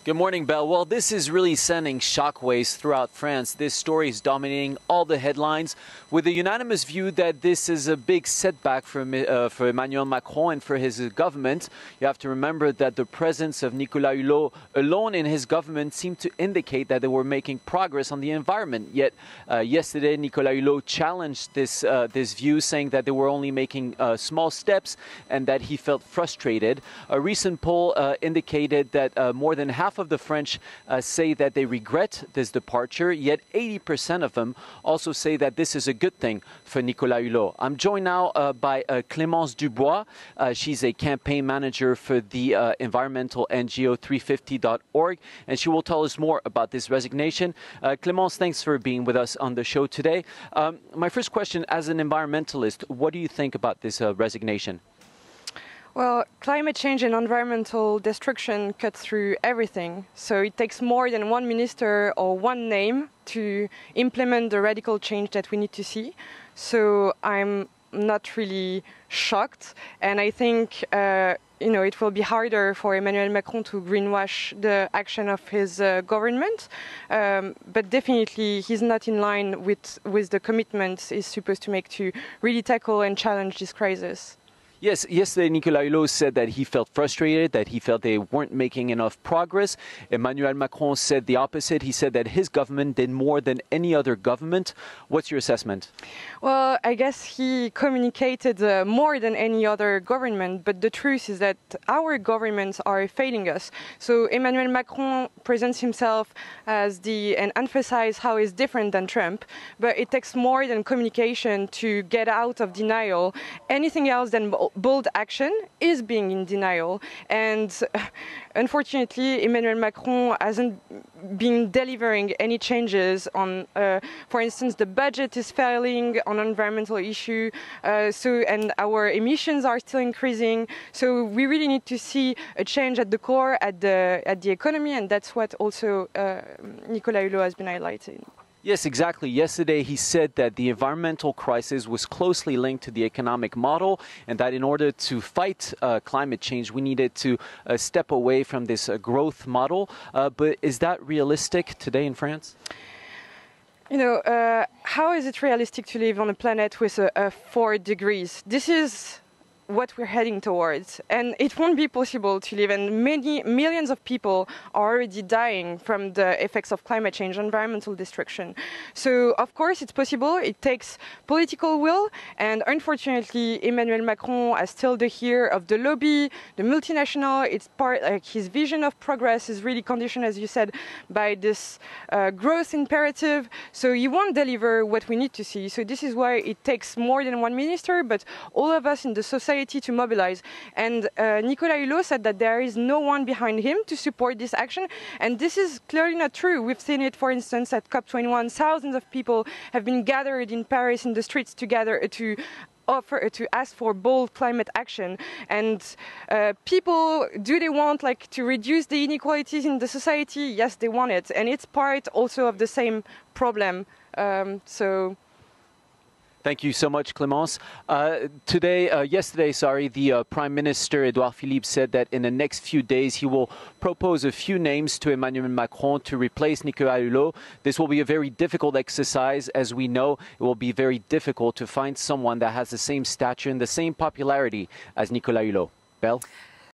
Good morning, Belle. Well, this is really sending shockwaves throughout France. This story is dominating all the headlines with a unanimous view that this is a big setback for Emmanuel Macron and for his government. You have to remember that the presence of Nicolas Hulot alone in his government seemed to indicate that they were making progress on the environment. Yet yesterday, Nicolas Hulot challenged this view, saying that they were only making small steps and that he felt frustrated. A recent poll indicated that more than half of the French say that they regret this departure, yet 80% of them also say that this is a good thing for Nicolas Hulot. I'm joined now by Clemence Dubois. She's a campaign manager for the environmental NGO 350.org, and she will tell us more about this resignation. Clemence, thanks for being with us on the show today. My first question, as an environmentalist, what do you think about this resignation? Well, climate change and environmental destruction cut through everything. So it takes more than one minister or one name to implement the radical change that we need to see. So I'm not really shocked. And I think, it will be harder for Emmanuel Macron to greenwash the action of his government. But definitely he's not in line with the commitments he's supposed to make to really tackle and challenge this crisis. Yes, yesterday Nicolas Hulot said that he felt frustrated, that he felt they weren't making enough progress. Emmanuel Macron said the opposite. He said that his government did more than any other government. What's your assessment? Well, I guess he communicated more than any other government, but the truth is that our governments are failing us. So Emmanuel Macron presents himself as and emphasizes how he's different than Trump, but it takes more than communication to get out of denial. Anything else than bold action is being in denial. And unfortunately, Emmanuel Macron hasn't been delivering any changes on, for instance, the budget is failing on environmental issue, and our emissions are still increasing. So we really need to see a change at the core, at the economy, and that's what also Nicolas Hulot has been highlighting. Yes, exactly. Yesterday, he said that the environmental crisis was closely linked to the economic model and that in order to fight climate change, we needed to step away from this growth model. But is that realistic today in France? How is it realistic to live on a planet with 4 degrees? This is what we're heading towards, and it won't be possible to live, and many millions of people are already dying from the effects of climate change, environmental destruction. So of course it's possible. It takes political will, and unfortunately Emmanuel Macron has still the ear of the lobby, the multinational. It's part, like, his vision of progress is really conditioned, as you said, by this growth imperative. So he won't deliver what we need to see. So this is why it takes more than one minister, but all of us in the society to mobilize. And Nicolas Hulot said that there is no one behind him to support this action, and this is clearly not true. We've seen it, for instance, at COP21. Thousands of people have been gathered in Paris in the streets together to ask for bold climate action. And people, do they want to reduce the inequalities in the society? Yes, they want it, and it's part also of the same problem. Thank you so much, Clemence. Yesterday, the Prime Minister, Edouard Philippe, said that in the next few days he will propose a few names to Emmanuel Macron to replace Nicolas Hulot. This will be a very difficult exercise. As we know, it will be very difficult to find someone that has the same stature and the same popularity as Nicolas Hulot. Belle?